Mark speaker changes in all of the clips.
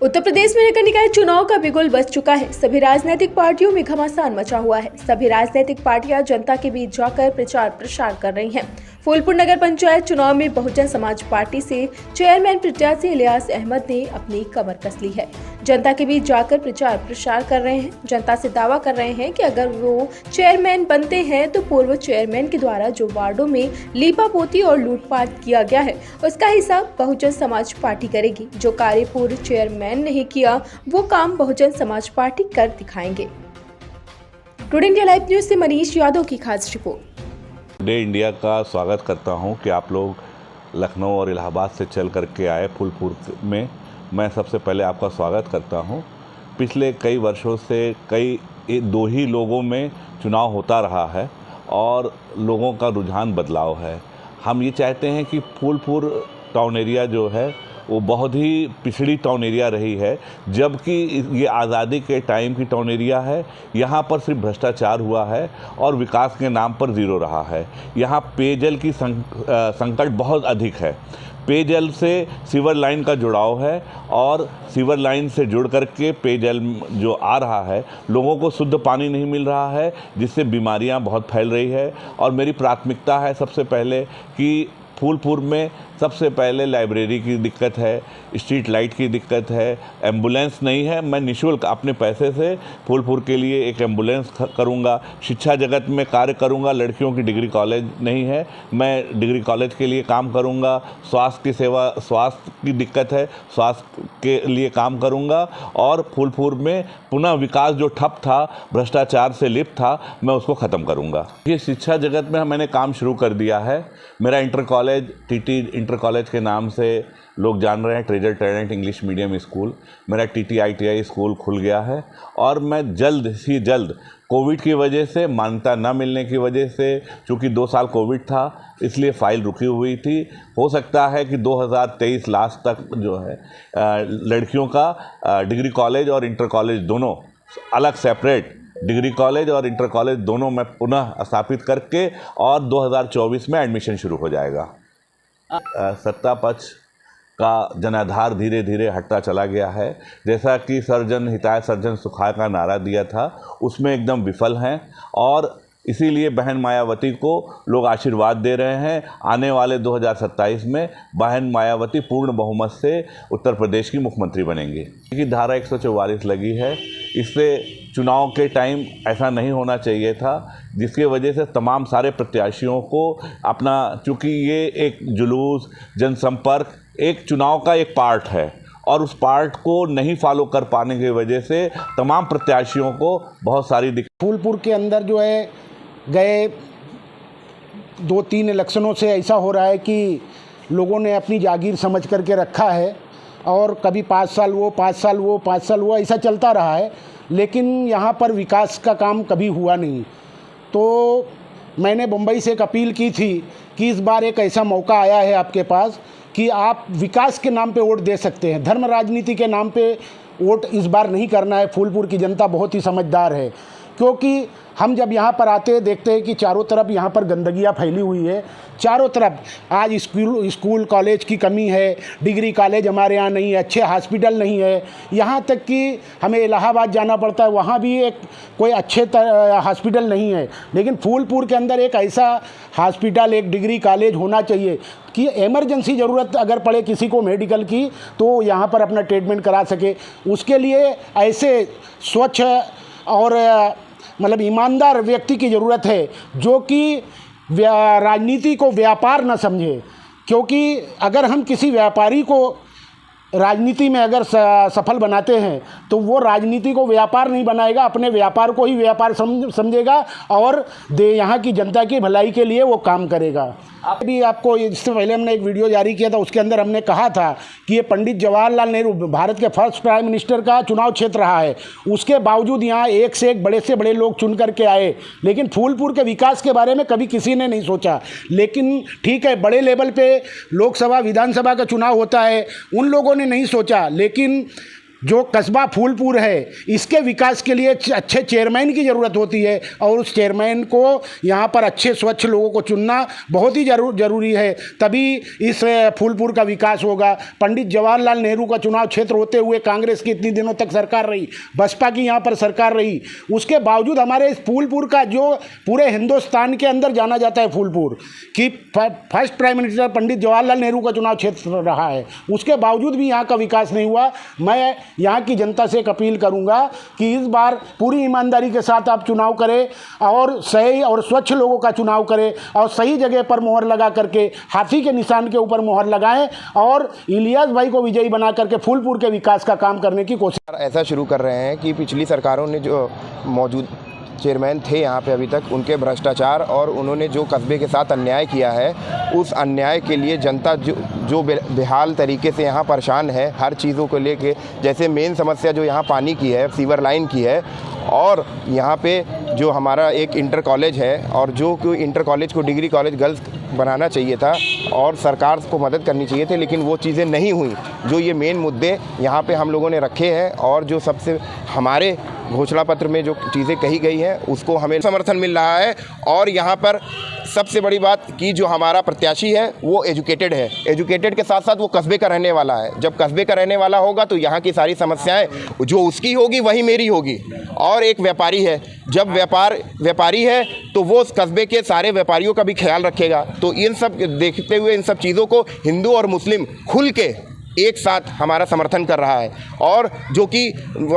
Speaker 1: उत्तर प्रदेश में नगर निकाय चुनाव का बिगुल बज चुका है। सभी राजनीतिक पार्टियों में घमासान मचा हुआ है। सभी राजनीतिक पार्टियां जनता के बीच जाकर प्रचार प्रसार कर रही हैं। फूलपुर नगर पंचायत चुनाव में बहुजन समाज पार्टी से चेयरमैन प्रत्याशी इलियास अहमद ने अपनी कमर कस ली है। जनता के बीच जाकर प्रचार प्रसार कर रहे हैं। जनता से दावा कर रहे हैं कि अगर वो चेयरमैन बनते हैं तो पूर्व चेयरमैन के द्वारा जो वार्डों में लीपापोती और लूटपाट किया गया है उसका हिसाब बहुजन समाज पार्टी करेगी। जो कार्य पूर्व चेयरमैन नहीं किया वो काम बहुजन समाज पार्टी कर दिखाएंगे। टुडे इंडिया लाइव न्यूज से मनीष यादव की खास रिपोर्ट।
Speaker 2: टुडे इंडिया का स्वागत करता हूं कि आप लोग लखनऊ और इलाहाबाद से चल करके आए फूलपुर में। मैं सबसे पहले आपका स्वागत करता हूं। पिछले कई वर्षों से दो ही लोगों में चुनाव होता रहा है और लोगों का रुझान बदलाव है। हम ये चाहते हैं कि फूलपुर टाउन एरिया जो है वो बहुत ही पिछड़ी टाउन एरिया रही है, जबकि ये आज़ादी के टाइम की टाउन एरिया है। यहाँ पर सिर्फ भ्रष्टाचार हुआ है और विकास के नाम पर ज़ीरो रहा है। यहाँ पेयजल की संकट बहुत अधिक है। पेयजल से सीवर लाइन का जुड़ाव है और सीवर लाइन से जुड़ करके पेयजल जो आ रहा है, लोगों को शुद्ध पानी नहीं मिल रहा है, जिससे बीमारियां बहुत फैल रही है। और मेरी प्राथमिकता है सबसे पहले कि फूलपुर में सबसे पहले लाइब्रेरी की दिक्कत है, स्ट्रीट लाइट की दिक्कत है, एम्बुलेंस नहीं है। मैं निःशुल्क अपने पैसे से फूलपुर के लिए एक एम्बुलेंस करूंगा। शिक्षा जगत में कार्य करूंगा। लड़कियों की डिग्री कॉलेज नहीं है, मैं डिग्री कॉलेज के लिए काम करूंगा। स्वास्थ्य की दिक्कत है, स्वास्थ्य के लिए काम करूंगा। और फूलपुर में पुनः विकास जो ठप था, भ्रष्टाचार से लिप्त था, मैं उसको ख़त्म करूंगा। ये शिक्षा जगत में मैंने काम शुरू कर दिया है। मेरा inter college TT inter college के नाम से लोग जान रहे हैं, treasure talent English medium school. मेरा टीटी ITI स्कूल खुल गया है और मैं जल्द ही जल्द कोविड की वजह से, मान्यता न मिलने की वजह से, चूँकि 2 साल कोविड था इसलिए फ़ाइल रुकी हुई थी, हो सकता है कि 2023 लास्ट तक जो है लड़कियों का डिग्री कॉलेज और इंटर कॉलेज दोनों अलग सेपरेट डिग्री कॉलेज और इंटर कॉलेज दोनों में पुनः स्थापित करके और 2024 में एडमिशन शुरू हो जाएगा। सत्ता पक्ष का जनाधार धीरे धीरे हटता चला गया है। जैसा कि सर्जन हिताय सर्जन सुखाय का नारा दिया था, उसमें एकदम विफल हैं और इसीलिए बहन मायावती को लोग आशीर्वाद दे रहे हैं। आने वाले 2027 में बहन मायावती पूर्ण बहुमत से उत्तर प्रदेश की मुख्यमंत्री बनेंगी। कि धारा 144 लगी है, इससे चुनाव के टाइम ऐसा नहीं होना चाहिए था, जिसकी वजह से तमाम सारे प्रत्याशियों को अपना, चूँकि ये एक जुलूस जनसंपर्क एक चुनाव का एक पार्ट है और उस पार्ट को नहीं फॉलो कर पाने की वजह से तमाम प्रत्याशियों को बहुत सारी
Speaker 3: फूलपुर के अंदर जो है गए 2-3 इलेक्शनों से ऐसा हो रहा है कि लोगों ने अपनी जागीर समझ करके रखा है और कभी 5 साल वो 5 साल वो 5 साल वो ऐसा चलता रहा है, लेकिन यहाँ पर विकास का काम कभी हुआ नहीं। तो मैंने मुंबई से एक अपील की थी कि इस बार एक ऐसा मौका आया है आपके पास कि आप विकास के नाम पे वोट दे सकते हैं, धर्म राजनीति के नाम पे वोट इस बार नहीं करना है। फूलपुर की जनता बहुत ही समझदार है, क्योंकि हम जब यहाँ पर आते हैं देखते हैं कि चारों तरफ यहाँ पर गंदगियाँ फैली हुई है। चारों तरफ आज स्कूल कॉलेज की कमी है, डिग्री कॉलेज हमारे यहाँ नहीं है, अच्छे हॉस्पिटल नहीं है। यहाँ तक कि हमें इलाहाबाद जाना पड़ता है, वहाँ भी एक कोई अच्छे हॉस्पिटल नहीं है। लेकिन फूलपुर के अंदर एक ऐसा हॉस्पिटल, एक डिग्री कॉलेज होना चाहिए कि इमरजेंसी ज़रूरत अगर पड़े किसी को मेडिकल की तो यहाँ पर अपना ट्रीटमेंट करा सके। उसके लिए ऐसे स्वच्छ और मतलब ईमानदार व्यक्ति की ज़रूरत है, जो कि राजनीति को व्यापार न समझे। क्योंकि अगर हम किसी व्यापारी को राजनीति में अगर सफल बनाते हैं तो वो राजनीति को व्यापार नहीं बनाएगा, अपने व्यापार को ही व्यापार समझेगा और यहाँ की जनता की भलाई के लिए वो काम करेगा। अभी आपको इससे पहले हमने एक वीडियो जारी किया था, उसके अंदर हमने कहा था कि ये पंडित जवाहरलाल नेहरू भारत के फर्स्ट प्राइम मिनिस्टर का चुनाव क्षेत्र रहा है। उसके बावजूद यहाँ एक से एक बड़े से बड़े लोग चुन करके आए, लेकिन फूलपुर के विकास के बारे में कभी किसी ने नहीं सोचा। लेकिन ठीक है, बड़े लेवल पे लोकसभा विधानसभा का चुनाव होता है, उन लोगों ने नहीं सोचा, लेकिन जो कस्बा फूलपुर है इसके विकास के लिए अच्छे चेयरमैन की ज़रूरत होती है और उस चेयरमैन को यहाँ पर अच्छे स्वच्छ लोगों को चुनना बहुत ही ज़रूरी है, तभी इस फूलपुर का विकास होगा। पंडित जवाहरलाल नेहरू का चुनाव क्षेत्र होते हुए कांग्रेस की इतनी दिनों तक सरकार रही, बसपा की यहाँ पर सरकार रही, उसके बावजूद हमारे इस फूलपुर का जो पूरे हिंदुस्तान के अंदर जाना जाता है फूलपुर कि first prime minister Pandit Jawaharlal Nehru का चुनाव क्षेत्र रहा है, उसके बावजूद भी यहाँ का विकास नहीं हुआ। मैं यहाँ की जनता से एक अपील करूँगा कि इस बार पूरी ईमानदारी के साथ आप चुनाव करें और सही और स्वच्छ लोगों का चुनाव करें और सही जगह पर मोहर लगा करके हाथी के निशान के ऊपर मोहर लगाएं और इलियास भाई को विजयी बना करके फूलपुर के विकास का काम करने की कोशिश।
Speaker 4: ऐसा शुरू कर रहे हैं कि पिछली सरकारों ने जो मौजूद चेयरमैन थे यहाँ पे अभी तक, उनके भ्रष्टाचार और उन्होंने जो कस्बे के साथ अन्याय किया है, उस अन्याय के लिए जनता जो बेहाल तरीके से यहाँ परेशान है हर चीज़ों को लेके। जैसे मेन समस्या जो यहाँ पानी की है, सीवर लाइन की है, और यहाँ पे जो हमारा एक इंटर कॉलेज है और जो कि इंटर कॉलेज को डिग्री कॉलेज गर्ल्स बनाना चाहिए था और सरकार को मदद करनी चाहिए थी, लेकिन वो चीज़ें नहीं हुई। जो ये मेन मुद्दे यहाँ पे हम लोगों ने रखे हैं और जो सबसे हमारे घोषणा पत्र में जो चीज़ें कही गई हैं उसको हमें समर्थन मिल रहा है। और यहाँ पर सबसे बड़ी बात कि जो हमारा प्रत्याशी है वो एजुकेटेड है, एजुकेटेड के साथ साथ वो कस्बे का रहने वाला है। जब कस्बे का रहने वाला होगा तो यहाँ की सारी समस्याएं जो उसकी होगी वही मेरी होगी। और एक व्यापारी है, जब व्यापारी है तो वो उस कस्बे के सारे व्यापारियों का भी ख्याल रखेगा। तो इन सब देखते हुए इन सब चीज़ों को हिंदू और मुस्लिम खुल के एक साथ हमारा समर्थन कर रहा है। और जो कि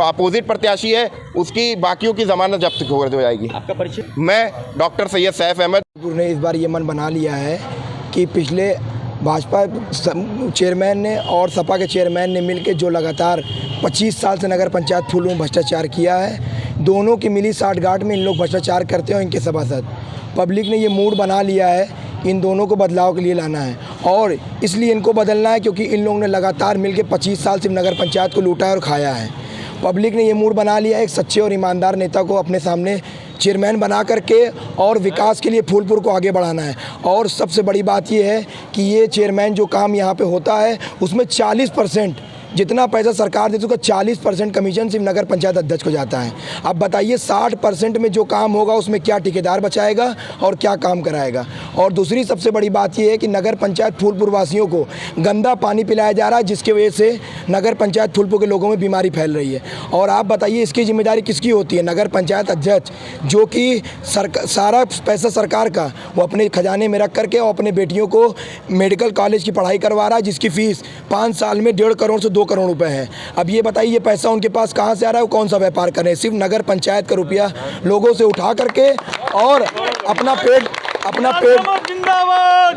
Speaker 4: अपोजिट प्रत्याशी है उसकी बाकियों की ज़मानत जब्त हो जाएगी। आपका परिचय? मैं डॉक्टर सैयद सैफ अहमद
Speaker 5: ने इस बार ये मन बना लिया है कि पिछले भाजपा चेयरमैन ने और सपा के चेयरमैन ने मिलकर जो लगातार 25 साल से नगर पंचायत फूल में भ्रष्टाचार किया है, दोनों की मिली साठगांठ में इन लोग भ्रष्टाचार करते हैं। इनके सभासद पब्लिक ने ये मूड बना लिया है, इन दोनों को बदलाव के लिए लाना है और इसलिए इनको बदलना है क्योंकि इन लोगों ने लगातार मिलकर 25 साल सिर्फ नगर पंचायत को लूटा और खाया है। पब्लिक ने ये मूड बना लिया है एक सच्चे और ईमानदार नेता को अपने सामने चेयरमैन बना करके और विकास के लिए फूलपुर को आगे बढ़ाना है। और सबसे बड़ी बात ये है कि ये चेयरमैन जो काम यहाँ पे होता है उसमें 40% जितना पैसा सरकार देती है उसका 40% कमीशन सिर्फ नगर पंचायत अध्यक्ष को जाता है। अब बताइए 60% में जो काम होगा उसमें क्या ठेकेदार बचाएगा और क्या काम कराएगा। और दूसरी सबसे बड़ी बात यह है कि नगर पंचायत फूलपुर वासियों को गंदा पानी पिलाया जा रहा है, जिसकी वजह से नगर पंचायत फूलपुर के लोगों में बीमारी फैल रही है। और आप बताइए इसकी जिम्मेदारी किसकी होती है? नगर पंचायत अध्यक्ष, जो कि सारा पैसा सरकार का वो अपने खजाने में रख करके और अपने बेटियों को मेडिकल कॉलेज की पढ़ाई करवा रहा है, जिसकी फ़ीस 5 साल में 1.5 करोड़ से 2 करोड़ रुपए है। अब ये बताइए ये पैसा उनके पास कहाँ से आ रहा है? वो कौन सा व्यापार कर रहे हैं? सिर्फ नगर पंचायत का रुपया लोगों से उठा करके और अपना पेट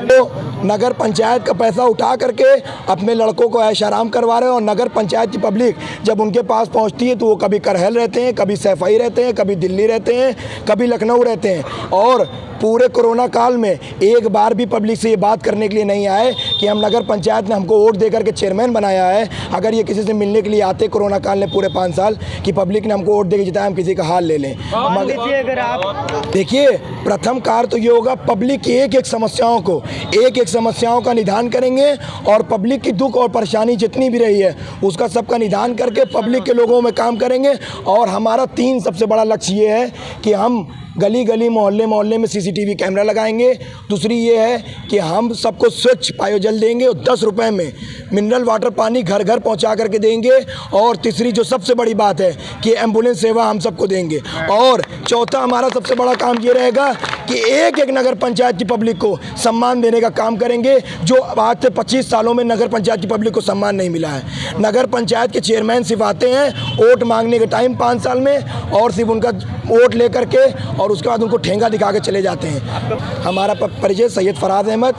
Speaker 5: तो नगर पंचायत का पैसा उठा करके अपने लड़कों को ऐश आराम करवा रहे हैं। और नगर पंचायत की पब्लिक जब उनके पास पहुंचती है तो वो कभी करहल रहते हैं, कभी सैफई रहते हैं, कभी दिल्ली रहते हैं, कभी लखनऊ रहते हैं। और पूरे कोरोना काल में एक बार भी पब्लिक से ये बात करने के लिए नहीं आए कि हम नगर पंचायत ने हमको वोट दे करके चेयरमैन बनाया है। अगर ये किसी से मिलने के लिए आते कोरोना काल में पूरे 5 साल कि पब्लिक ने हमको वोट दे के जिताया, हम किसी का हाल ले लें। अगर आप देखिए प्रथम कार्य तो ये होगा पब्लिक की एक समस्याओं का निदान करेंगे और पब्लिक की दुख और परेशानी जितनी भी रही है उसका सबका निदान करके पब्लिक के लोगों में काम करेंगे। और हमारा 3 सबसे बड़ा लक्ष्य ये है कि हम गली गली मोहल्ले मोहल्ले में CCTV कैमरा लगाएंगे। दूसरी ये है कि हम सबको स्वच्छ पेयजल देंगे और 10 रुपये में मिनरल वाटर पानी घर घर पहुंचा करके देंगे। और तीसरी जो सबसे बड़ी बात है कि एम्बुलेंस सेवा हम सबको देंगे। और चौथा हमारा सबसे बड़ा काम ये रहेगा कि एक नगर पंचायत की पब्लिक को सम्मान देने का काम करेंगे, जो आज से 25 सालों में नगर पंचायत की पब्लिक को सम्मान नहीं मिला है। नगर पंचायत के चेयरमैन सिर्फ आते हैं वोट मांगने के टाइम 5 साल में और सिर्फ उनका वोट ले करके और उसके बाद उनको ठेंगा दिखा के चले जाते हैं। हमारा परिचय सैयद फराज अहमद।